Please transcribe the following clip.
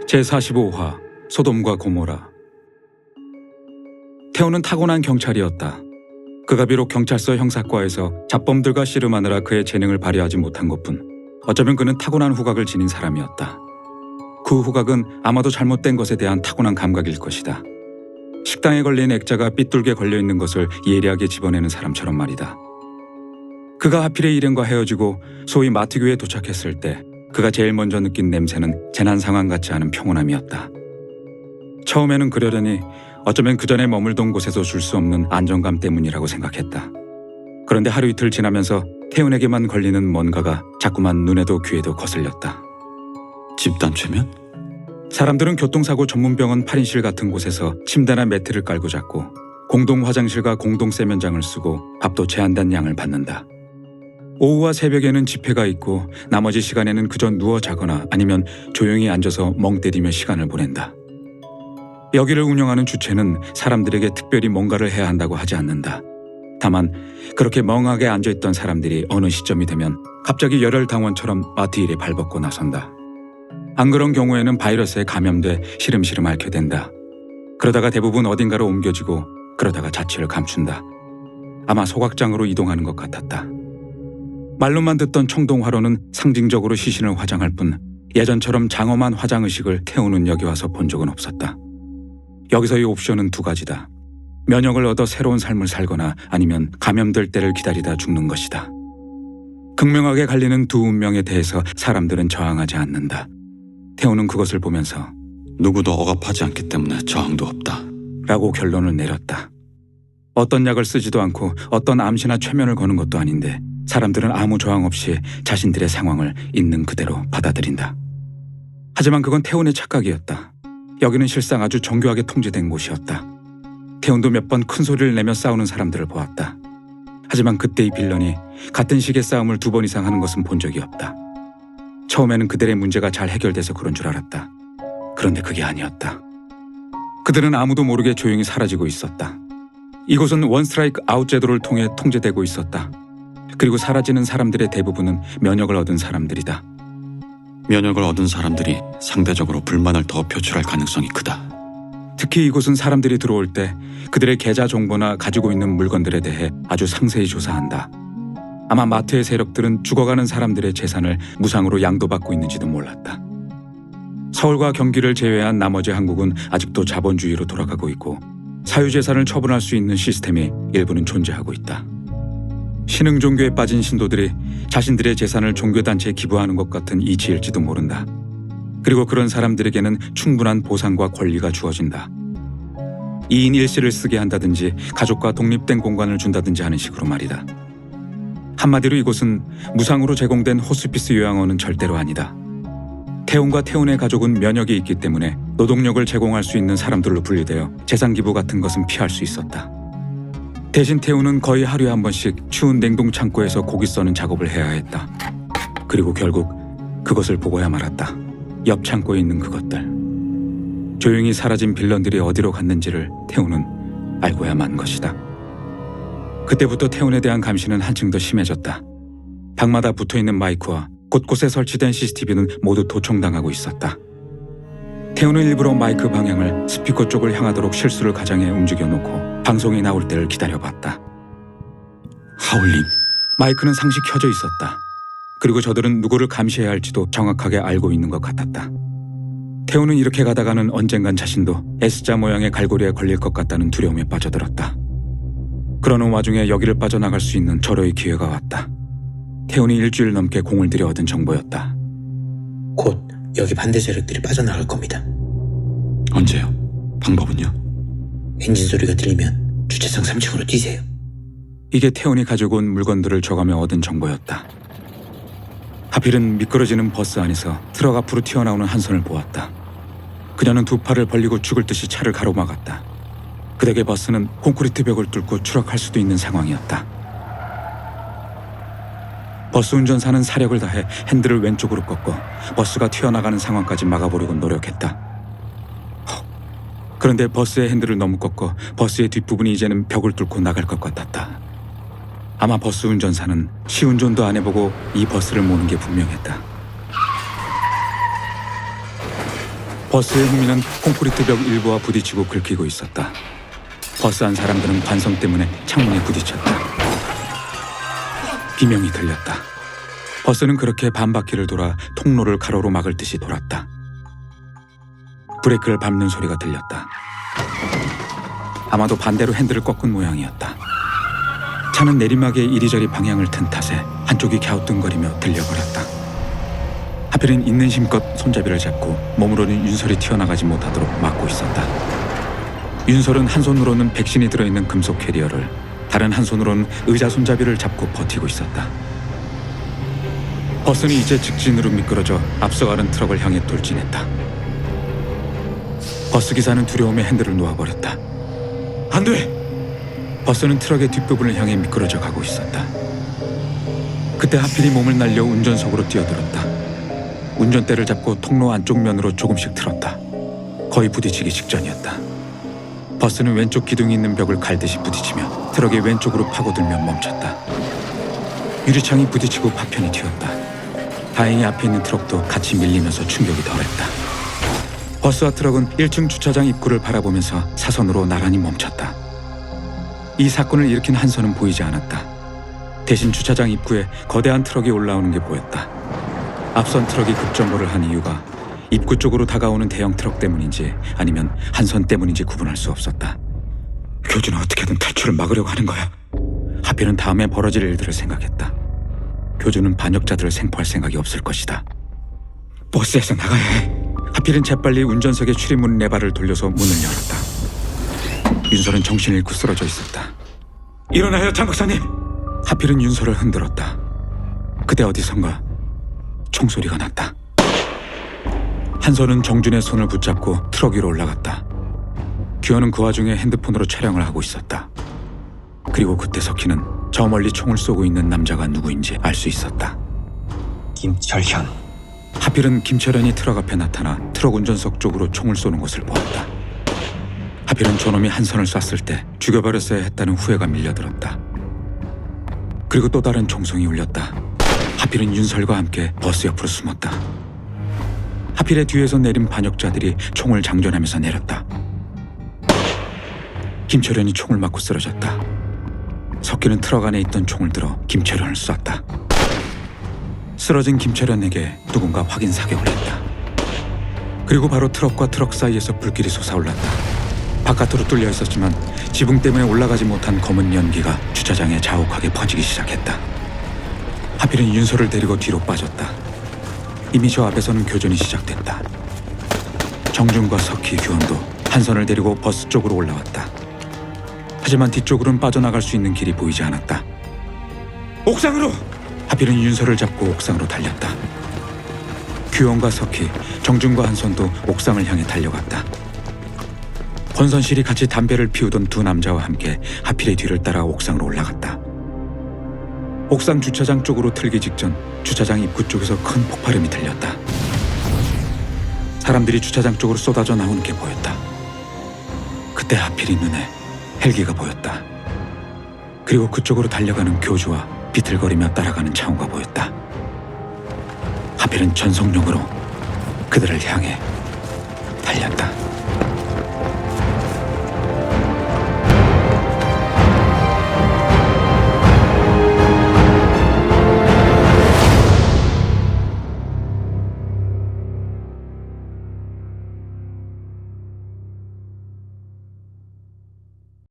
제45화 소돔과 고모라. 태호는 타고난 경찰이었다. 그가 비록 경찰서 형사과에서 잡범들과 씨름하느라 그의 재능을 발휘하지 못한 것뿐 어쩌면 그는 타고난 후각을 지닌 사람이었다. 그 후각은 아마도 잘못된 것에 대한 타고난 감각일 것이다. 식당에 걸린 액자가 삐뚤게 걸려있는 것을 예리하게 집어내는 사람처럼 말이다. 그가 하필의 일행과 헤어지고 소위 마트교에 도착했을 때 그가 제일 먼저 느낀 냄새는 재난 상황 같지 않은 평온함이었다. 처음에는 그러려니 어쩌면 그 전에 머물던 곳에서 줄 수 없는 안정감 때문이라고 생각했다. 그런데 하루 이틀 지나면서 태훈에게만 걸리는 뭔가가 자꾸만 눈에도 귀에도 거슬렸다. 집단 최면? 사람들은 교통사고 전문병원 8인실 같은 곳에서 침대나 매트를 깔고 잤고 공동 화장실과 공동 세면장을 쓰고 밥도 제한된 양을 받는다. 오후와 새벽에는 집회가 있고 나머지 시간에는 그저 누워 자거나 아니면 조용히 앉아서 멍 때리며 시간을 보낸다. 여기를 운영하는 주체는 사람들에게 특별히 뭔가를 해야 한다고 하지 않는다. 다만 그렇게 멍하게 앉아있던 사람들이 어느 시점이 되면 갑자기 열혈당원처럼 마트 일에 발벗고 나선다. 안 그런 경우에는 바이러스에 감염돼 시름시름 앓게 된다. 그러다가 대부분 어딘가로 옮겨지고 그러다가 자취를 감춘다. 아마 소각장으로 이동하는 것 같았다. 말로만 듣던 청동화로는 상징적으로 시신을 화장할 뿐 예전처럼 장엄한 화장의식을 태우는 여기 와서 본 적은 없었다. 여기서의 옵션은 두 가지다. 면역을 얻어 새로운 삶을 살거나 아니면 감염될 때를 기다리다 죽는 것이다. 극명하게 갈리는 두 운명에 대해서 사람들은 저항하지 않는다. 태우는 그것을 보면서 누구도 억압하지 않기 때문에 저항도 없다 라고 결론을 내렸다. 어떤 약을 쓰지도 않고 어떤 암시나 최면을 거는 것도 아닌데 사람들은 아무 저항 없이 자신들의 상황을 있는 그대로 받아들인다. 하지만 그건 태훈의 착각이었다. 여기는 실상 아주 정교하게 통제된 곳이었다. 태훈도 몇 번 큰 소리를 내며 싸우는 사람들을 보았다. 하지만 그때의 빌런이 같은 식의 싸움을 2번 이상 하는 것은 본 적이 없다. 처음에는 그들의 문제가 잘 해결돼서 그런 줄 알았다. 그런데 그게 아니었다. 그들은 아무도 모르게 조용히 사라지고 있었다. 이곳은 원 스트라이크 아웃 제도를 통해 통제되고 있었다. 그리고 사라지는 사람들의 대부분은 면역을 얻은 사람들이다. 면역을 얻은 사람들이 상대적으로 불만을 더 표출할 가능성이 크다. 특히 이곳은 사람들이 들어올 때 그들의 계좌 정보나 가지고 있는 물건들에 대해 아주 상세히 조사한다. 아마 마트의 세력들은 죽어가는 사람들의 재산을 무상으로 양도받고 있는지도 몰랐다. 서울과 경기를 제외한 나머지 한국은 아직도 자본주의로 돌아가고 있고 사유재산을 처분할 수 있는 시스템이 일부는 존재하고 있다. 신흥 종교에 빠진 신도들이 자신들의 재산을 종교단체에 기부하는 것 같은 이치일지도 모른다. 그리고 그런 사람들에게는 충분한 보상과 권리가 주어진다. 2인 1실을 쓰게 한다든지 가족과 독립된 공간을 준다든지 하는 식으로 말이다. 한마디로 이곳은 무상으로 제공된 호스피스 요양원은 절대로 아니다. 태훈과 태훈의 가족은 면역이 있기 때문에 노동력을 제공할 수 있는 사람들로 분류되어 재산 기부 같은 것은 피할 수 있었다. 대신 태훈은 거의 하루에 한 번씩 추운 냉동 창고에서 고기 써는 작업을 해야 했다. 그리고 결국 그것을 보고야 말았다. 옆 창고에 있는 그것들. 조용히 사라진 빌런들이 어디로 갔는지를 태훈은 알고야 만 것이다. 그때부터 태훈에 대한 감시는 한층 더 심해졌다. 방마다 붙어있는 마이크와 곳곳에 설치된 CCTV는 모두 도청당하고 있었다. 태훈은 일부러 마이크 방향을 스피커 쪽을 향하도록 실수를 가장해 움직여놓고 방송이 나올 때를 기다려봤다. 하울림. 마이크는 상시 켜져 있었다. 그리고 저들은 누구를 감시해야 할지도 정확하게 알고 있는 것 같았다. 태훈은 이렇게 가다가는 언젠간 자신도 S자 모양의 갈고리에 걸릴 것 같다는 두려움에 빠져들었다. 그러는 와중에 여기를 빠져나갈 수 있는 절호의 기회가 왔다. 태훈이 일주일 넘게 공을 들여 얻은 정보였다. 곧 여기 반대 세력들이 빠져나갈 겁니다. 언제요? 방법은요? 엔진 소리가 들리면 주차장 3층으로 뛰세요. 이게 태훈이 가지고 온 물건들을 줘가며 얻은 정보였다. 하필은 미끄러지는 버스 안에서 트럭 앞으로 튀어나오는 한 손을 보았다. 그녀는 두 팔을 벌리고 죽을 듯이 차를 가로막았다. 그덕에 버스는 콘크리트 벽을 뚫고 추락할 수도 있는 상황이었다. 버스 운전사는 사력을 다해 핸들을 왼쪽으로 꺾고 버스가 튀어나가는 상황까지 막아보려고 노력했다. 그런데 버스의 핸들을 너무 꺾어 버스의 뒷부분이 이제는 벽을 뚫고 나갈 것 같았다. 아마 버스 운전사는 시운전도 안 해보고 이 버스를 모는 게 분명했다. 버스의 후미는 콘크리트 벽 일부와 부딪히고 긁히고 있었다. 버스 안 사람들은 관성 때문에 창문에 부딪혔다. 비명이 들렸다. 버스는 그렇게 반바퀴를 돌아 통로를 가로로 막을 듯이 돌았다. 브레이크를 밟는 소리가 들렸다. 아마도 반대로 핸들을 꺾은 모양이었다. 차는 내리막에 이리저리 방향을 튼 탓에 한쪽이 갸우뚱거리며 들려버렸다. 하필은 있는 힘껏 손잡이를 잡고 몸으로는 윤설이 튀어나가지 못하도록 막고 있었다. 윤설은 한 손으로는 백신이 들어있는 금속 캐리어를, 다른 한 손으로는 의자 손잡이를 잡고 버티고 있었다. 버스는 이제 직진으로 미끄러져 앞서가는 트럭을 향해 돌진했다. 버스 기사는 두려움에 핸들을 놓아버렸다. 안 돼! 버스는 트럭의 뒷부분을 향해 미끄러져 가고 있었다. 그때 하필이 몸을 날려 운전석으로 뛰어들었다. 운전대를 잡고 통로 안쪽 면으로 조금씩 틀었다. 거의 부딪히기 직전이었다. 버스는 왼쪽 기둥이 있는 벽을 갈듯이 부딪히며 트럭의 왼쪽으로 파고들며 멈췄다. 유리창이 부딪히고 파편이 튀었다. 다행히 앞에 있는 트럭도 같이 밀리면서 충격이 덜했다. 버스와 트럭은 1층 주차장 입구를 바라보면서 사선으로 나란히 멈췄다. 이 사건을 일으킨 한선은 보이지 않았다. 대신 주차장 입구에 거대한 트럭이 올라오는 게 보였다. 앞선 트럭이 급정거를 한 이유가 입구 쪽으로 다가오는 대형 트럭 때문인지 아니면 한선 때문인지 구분할 수 없었다. 교주는 어떻게든 탈출을 막으려고 하는 거야. 하필은 다음에 벌어질 일들을 생각했다. 교주는 반역자들을 생포할 생각이 없을 것이다. 버스에서 나가야 해. 하필은 재빨리 운전석의 출입문 레바를 돌려서 문을 열었다. 윤설은 정신을 잃고 쓰러져 있었다. 일어나요, 장 박사님! 하필은 윤설을 흔들었다. 그때 어디선가 총소리가 났다. 한선은 정준의 손을 붙잡고 트럭 위로 올라갔다. 규현은 그 와중에 핸드폰으로 촬영을 하고 있었다. 그리고 그때 석희는 저 멀리 총을 쏘고 있는 남자가 누구인지 알 수 있었다. 김철현. 하필은 김철현이 트럭 앞에 나타나 트럭 운전석 쪽으로 총을 쏘는 것을 보았다. 하필은 저놈이 한선을 쐈을 때 죽여버렸어야 했다는 후회가 밀려들었다. 그리고 또 다른 총성이 울렸다. 하필은 윤설과 함께 버스 옆으로 숨었다. 하필의 뒤에서 내린 반역자들이 총을 장전하면서 내렸다. 김철현이 총을 맞고 쓰러졌다. 석기는 트럭 안에 있던 총을 들어 김철현을 쐈다. 쓰러진 김철현에게 누군가 확인 사격을 했다. 그리고 바로 트럭과 트럭 사이에서 불길이 솟아올랐다. 바깥으로 뚫려 있었지만 지붕 때문에 올라가지 못한 검은 연기가 주차장에 자욱하게 퍼지기 시작했다. 하필은 윤설을 데리고 뒤로 빠졌다. 이미 저 앞에서는 교전이 시작됐다. 정준과 석희, 규현도 한선을 데리고 버스 쪽으로 올라왔다. 하지만 뒤쪽으로는 빠져나갈 수 있는 길이 보이지 않았다. 옥상으로! 하필은 윤설을 잡고 옥상으로 달렸다. 규현과 석희, 정준과 한선도 옥상을 향해 달려갔다. 권선실이 같이 담배를 피우던 두 남자와 함께 하필의 뒤를 따라 옥상으로 올라갔다. 옥상 주차장 쪽으로 틀기 직전 주차장 입구 쪽에서 큰 폭발음이 들렸다. 사람들이 주차장 쪽으로 쏟아져 나오는 게 보였다. 그때 하필이 눈에 헬기가 보였다. 그리고 그쪽으로 달려가는 교주와 비틀거리며 따라가는 창호가 보였다. 하필은 전속력으로 그들을 향해 달렸다.